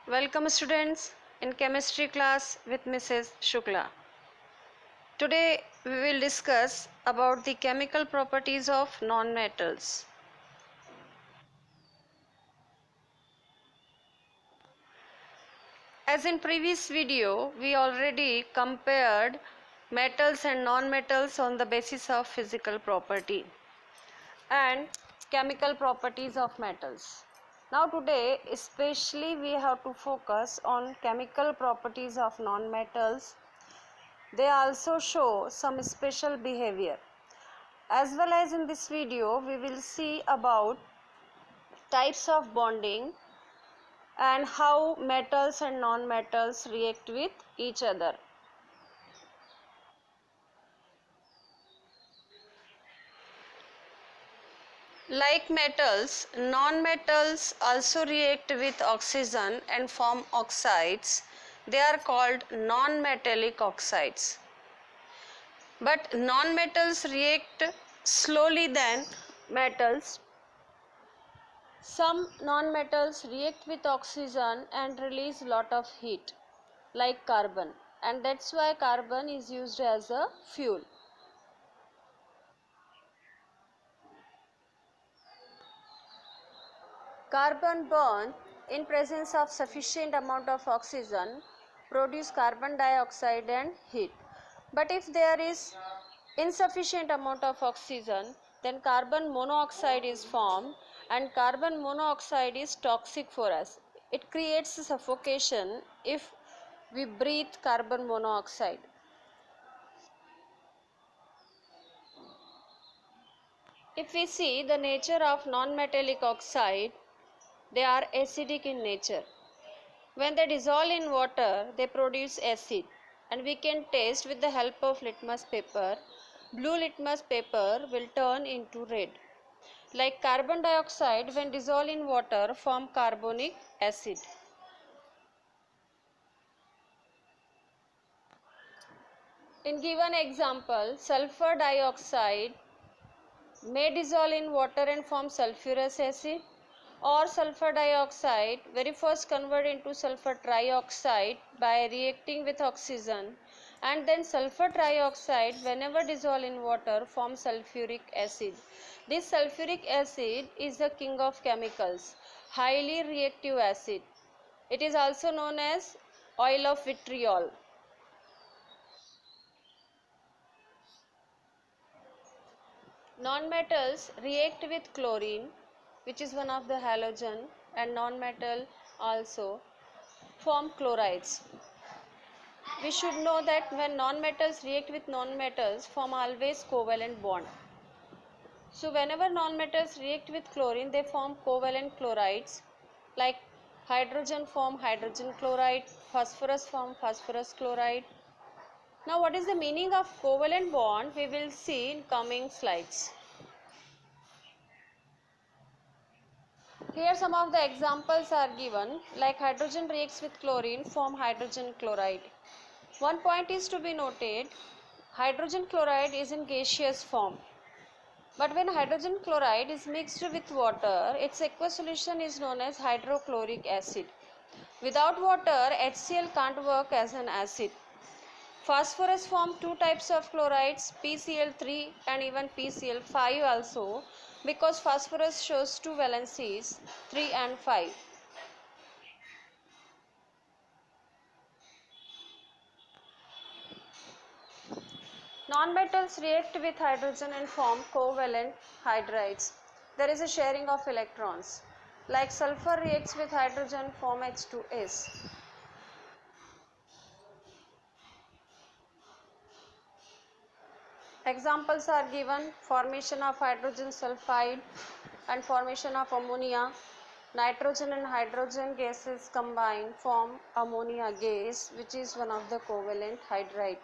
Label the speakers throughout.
Speaker 1: Welcome students in chemistry class with Mrs. Shukla. Today we will discuss about the chemical properties of nonmetals. As in previous video, we already compared metals and nonmetals on the basis of physical property and chemical properties of metals. Now today especially we have to focus on chemical properties of nonmetals. They also show some special behavior. As well as in this video, we will see about types of bonding and how metals and non-metals react with each other. Like metals, non-metals also react with oxygen and form oxides. They are called non-metallic oxides. But non-metals react slowly than metals. Some non-metals react with oxygen and release lot of heat, like carbon, and that's why carbon is used as a fuel. Carbon burn in presence of sufficient amount of oxygen produce carbon dioxide and heat. But if there is insufficient amount of oxygen, then carbon monoxide is formed, and carbon monoxide is toxic for us. It creates suffocation if we breathe carbon monoxide. If we see the nature of non-metallic oxide, they are acidic in nature. When they dissolve in water, they produce acid, and we can taste with the help of litmus paper. Blue litmus paper will turn into red. Like carbon dioxide, when dissolved in water, form carbonic acid. In given example, sulfur dioxide may dissolve in water and form sulfurous acid, or sulfur dioxide very first convert into sulfur trioxide by reacting with oxygen, and then sulfur trioxide whenever dissolved in water forms sulfuric acid. This sulfuric acid is the king of chemicals, highly reactive acid. It is also known as oil of vitriol. Non-metals react with chlorine, which is one of the halogen, and non-metal also form chlorides. We should know that when non-metals react with non-metals, form always covalent bond. So whenever non-metals react with chlorine, they form covalent chlorides, like hydrogen form hydrogen chloride, phosphorus form phosphorus chloride. Now what is the meaning of covalent bond? We will see in coming slides. Here some of the examples are given, like hydrogen reacts with chlorine, form hydrogen chloride. One point is to be noted, hydrogen chloride is in gaseous form. But when hydrogen chloride is mixed with water, its aqueous solution is known as hydrochloric acid. Without water, HCl can't work as an acid. Phosphorus form two types of chlorides, PCl3 and even PCl5 also, because phosphorus shows two valencies, 3 and 5. Non-metals react with hydrogen and form covalent hydrides. There is a sharing of electrons. Like sulfur reacts with hydrogen, form H2S. Examples are given, formation of hydrogen sulfide and formation of ammonia. Nitrogen and hydrogen gases combine form ammonia gas, which is one of the covalent hydride.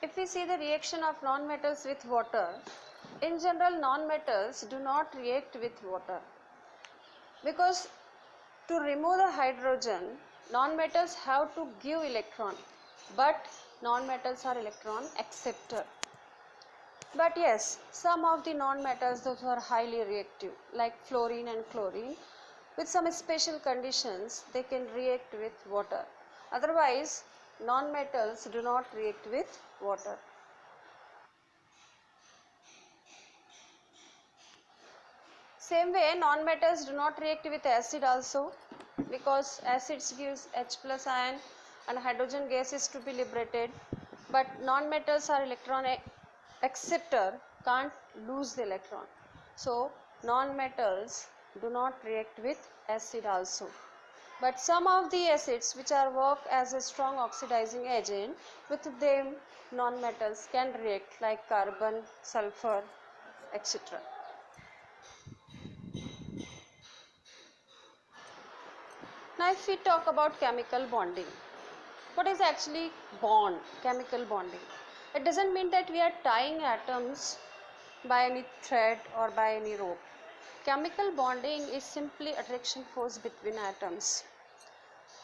Speaker 1: If we see the reaction of non-metals with water, in general non-metals do not react with water, because to remove the hydrogen, non-metals have to give electron, but non-metals are electron acceptor. But yes, some of the non-metals those are highly reactive, like fluorine and chlorine. With some special conditions, they can react with water. Otherwise, non-metals do not react with water. Same way, non-metals do not react with acid also, because acids gives H plus ion and hydrogen gas is to be liberated. But non-metals are electron acceptor, can't lose the electron. So non-metals do not react with acid also. But some of the acids which are work as a strong oxidizing agent, with them non-metals can react, like carbon, sulfur, etc. Now if we talk about chemical bonding, what is actually bond, chemical bonding? It doesn't mean that we are tying atoms by any thread or by any rope. Chemical bonding is simply attraction force between atoms.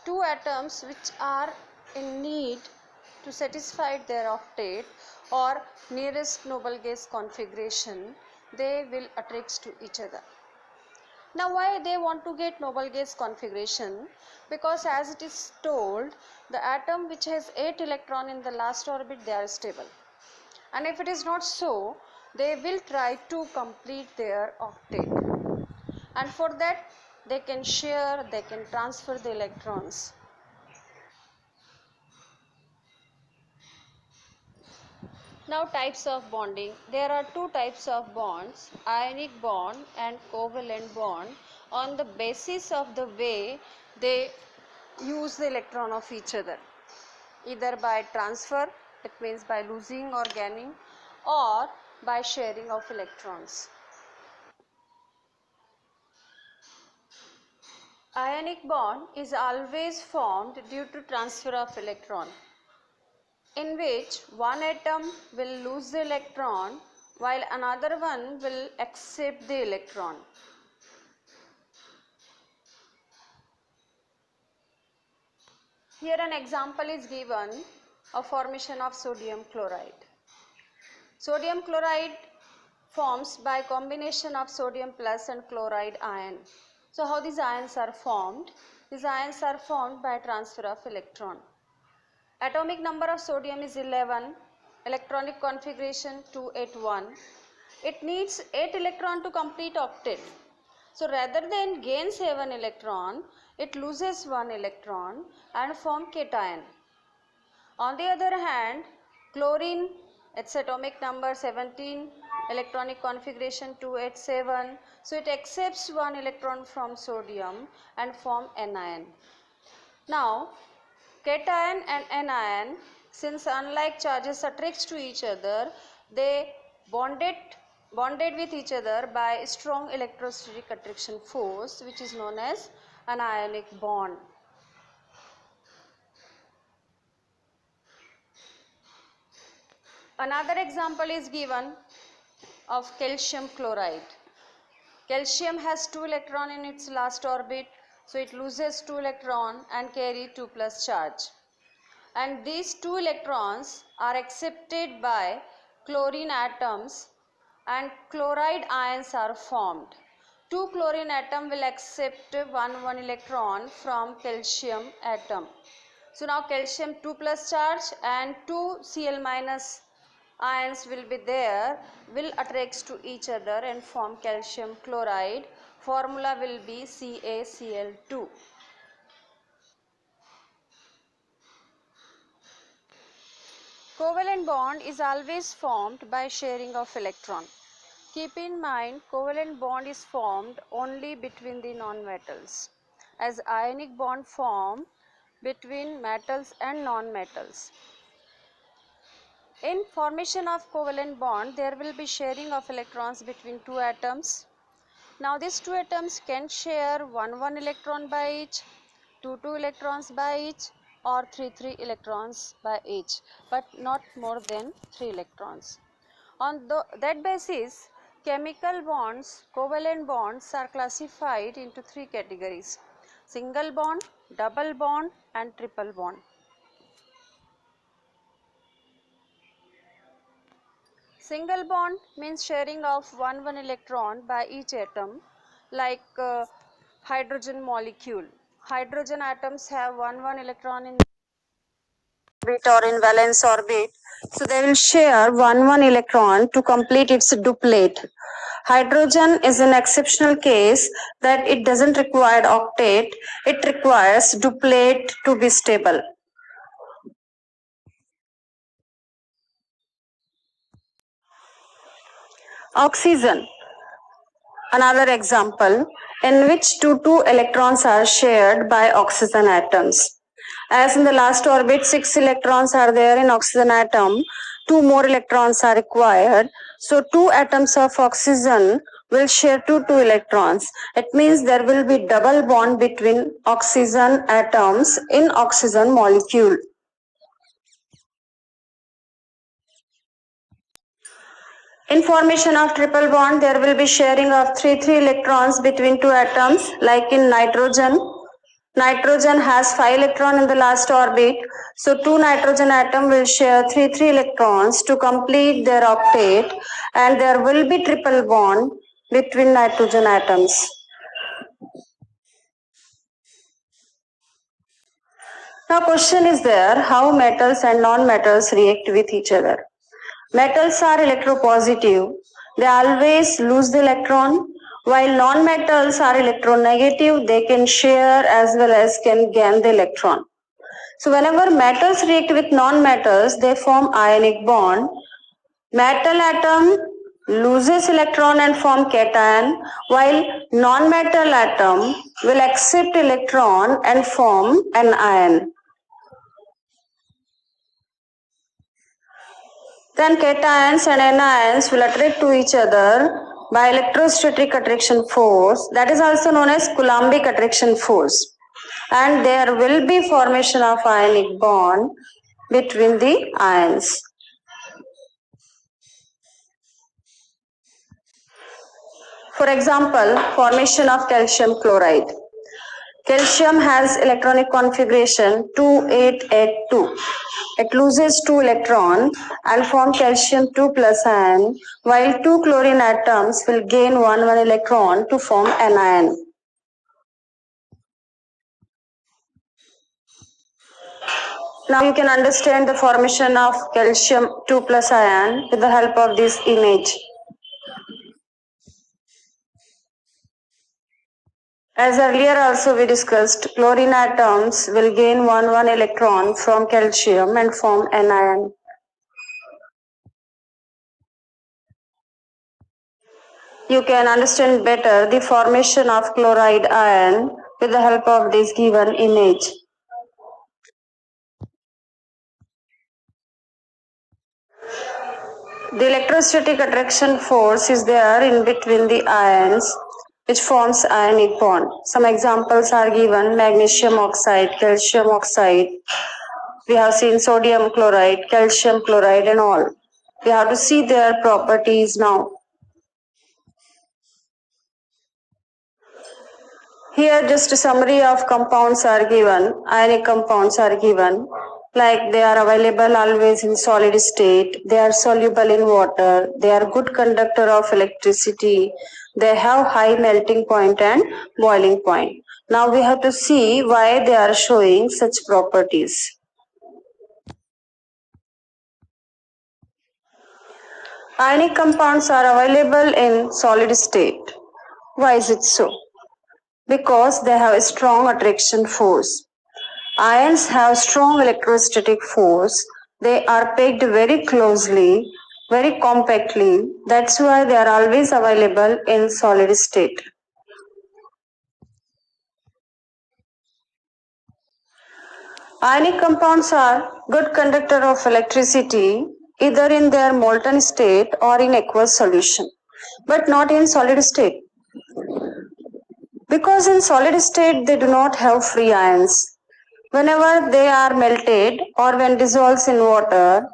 Speaker 1: Two atoms which are in need to satisfy their octet or nearest noble gas configuration, they will attract to each other. Now why they want to get noble gas configuration? Because as it is told, the atom which has 8 electron in the last orbit, they are stable. And if it is not so, they will try to complete their octet. And for that, they can share, they can transfer the electrons. Now types of bonding. There are two types of bonds, ionic bond and covalent bond, on the basis of the way they use the electron of each other, either by transfer, it means by losing or gaining, or by sharing of electrons. Ionic bond is always formed due to transfer of electron, in which one atom will lose the electron while another one will accept the electron. Here an example is given of formation of sodium chloride. Sodium chloride forms by combination of sodium plus and chloride ion. So how these ions are formed? These ions are formed by transfer of electron. Atomic number of sodium is 11, electronic configuration 281. It needs 8 electron to complete octet. So rather than gain 7 electron, it loses 1 electron and form cation. On the other hand, chlorine, its atomic number 17, electronic configuration 287. So it accepts 1 electron from sodium and form anion. Now, cation and anion, since unlike charges attracts to each other, they bonded with each other by strong electrostatic attraction force, which is known as an ionic bond. Another example is given of calcium chloride. Calcium has 2 electron in its last orbit, so it loses 2 electron and carry 2 plus charge. And these 2 electrons are accepted by chlorine atoms and chloride ions are formed. 2 chlorine atom will accept 1 electron from calcium atom. So now calcium 2 plus charge and 2 Cl minus ions will be there, will attract to each other and form calcium chloride. Formula will be CaCl2. Covalent bond is always formed by sharing of electron. Keep in mind, covalent bond is formed only between the non-metals, as ionic bond form between metals and non-metals. In formation of covalent bond, there will be sharing of electrons between two atoms. Now these two atoms can share 1 electron by each, 2 electrons by each, or 3 electrons by each, but not more than 3 electrons. On that basis, chemical bonds, covalent bonds are classified into 3 categories: single bond, double bond and triple bond. Single bond means sharing of one electron by each atom, like hydrogen molecule. Hydrogen atoms have one electron in orbit or in valence orbit, so they will share one electron to complete its duplet. Hydrogen is an exceptional case that it doesn't require octet, it requires duplet to be stable. Oxygen, another example in which two electrons are shared by oxygen atoms. As in the last orbit, 6 electrons are there in oxygen atom, 2 more electrons are required. So 2 atoms of oxygen will share two electrons. It means there will be double bond between oxygen atoms in oxygen molecule. In formation of triple bond, there will be sharing of three electrons between two atoms, like in nitrogen. Nitrogen has 5 electrons in the last orbit, so two nitrogen atoms will share three electrons to complete their octet, and there will be triple bond between nitrogen atoms. Now question is there, how metals and non-metals react with each other. Metals are electropositive. They always lose the electron. While non-metals are electronegative, they can share as well as can gain the electron. So whenever metals react with non-metals, they form ionic bond. Metal atom loses electron and form cation, while non-metal atom will accept electron and form an ion. Then cations and anions will attract to each other by electrostatic attraction force, that is also known as Coulombic attraction force. And there will be formation of ionic bond between the ions. For example, formation of calcium chloride. Calcium has electronic configuration 2882. It loses 2 electrons and form calcium 2 plus ion, while 2 chlorine atoms will gain one electron to form an ion. Now you can understand the formation of calcium 2 plus ion with the help of this image. As earlier also we discussed, chlorine atoms will gain one electron from calcium and form an ion. You can understand better the formation of chloride ion with the help of this given image. The electrostatic attraction force is there in between the ions, which forms ionic bond. Some examples are given: magnesium oxide, calcium oxide. We have seen sodium chloride, calcium chloride and all. We have to see their properties now. Here just a summary of compounds are given, ionic compounds are given, like they are available always in solid state, they are soluble in water, they are good conductor of electricity, they have high melting point and boiling point. Now we have to see why they are showing such properties. Ionic compounds are available in solid state. Why is it so? Because they have a strong attraction force. Ions have strong electrostatic force. They are packed very closely, very compactly. That's why they are always available in solid state. Ionic compounds are good conductor of electricity either in their molten state or in aqueous solution, but not in solid state. Because in solid state they do not have free ions. Whenever they are melted or when dissolved in water,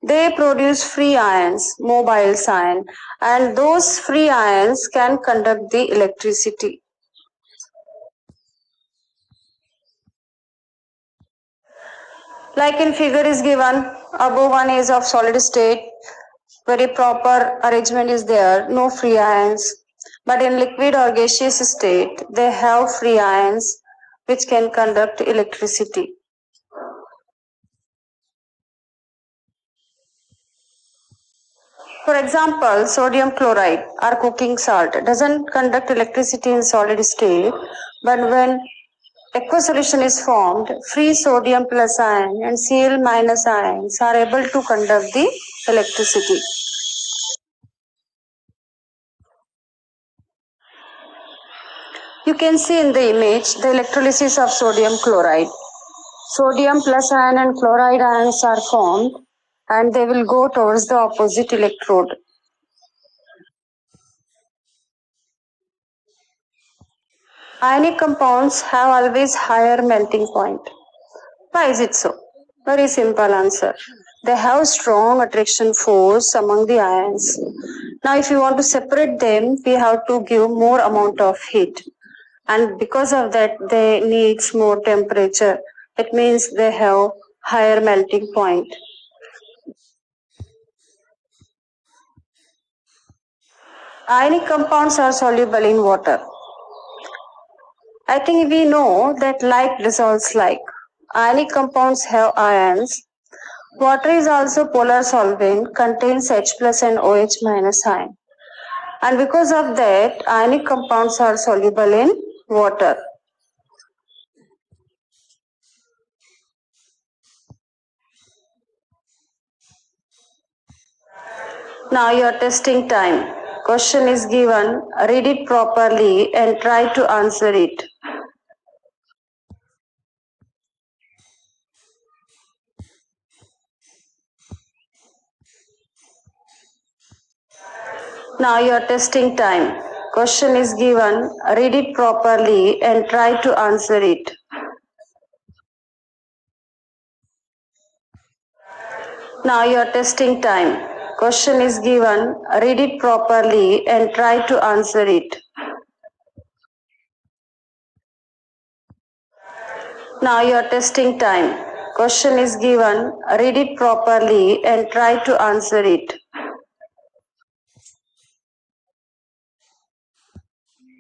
Speaker 1: they produce free ions, mobile ion, and those free ions can conduct the electricity. Like in figure is given, above one is of solid state, very proper arrangement is there, no free ions. But in liquid or gaseous state, they have free ions which can conduct electricity. For example, sodium chloride or cooking salt doesn't conduct electricity in solid state, but when aqueous solution is formed, free sodium plus ion and Cl minus ions are able to conduct the electricity. You can see in the image the electrolysis of sodium chloride. Sodium plus ion and chloride ions are formed and they will go towards the opposite electrode. Ionic compounds have always higher melting point. Why is it so? Very simple answer. They have strong attraction force among the ions. Now if you want to separate them, we have to give more amount of heat. And because of that, they needs more temperature. It means they have higher melting point. Ionic compounds are soluble in water. I think we know that like dissolves like. Ionic compounds have ions. Water is also polar solvent, contains H plus and OH minus ion. And because of that, ionic compounds are soluble in water. Now your testing time. Question is given, read it properly and try to answer it. Now your testing time. Question is given, read it properly and try to answer it. Now your testing time. Question is given, read it properly and try to answer it. Now your testing time. Question is given, read it properly and try to answer it.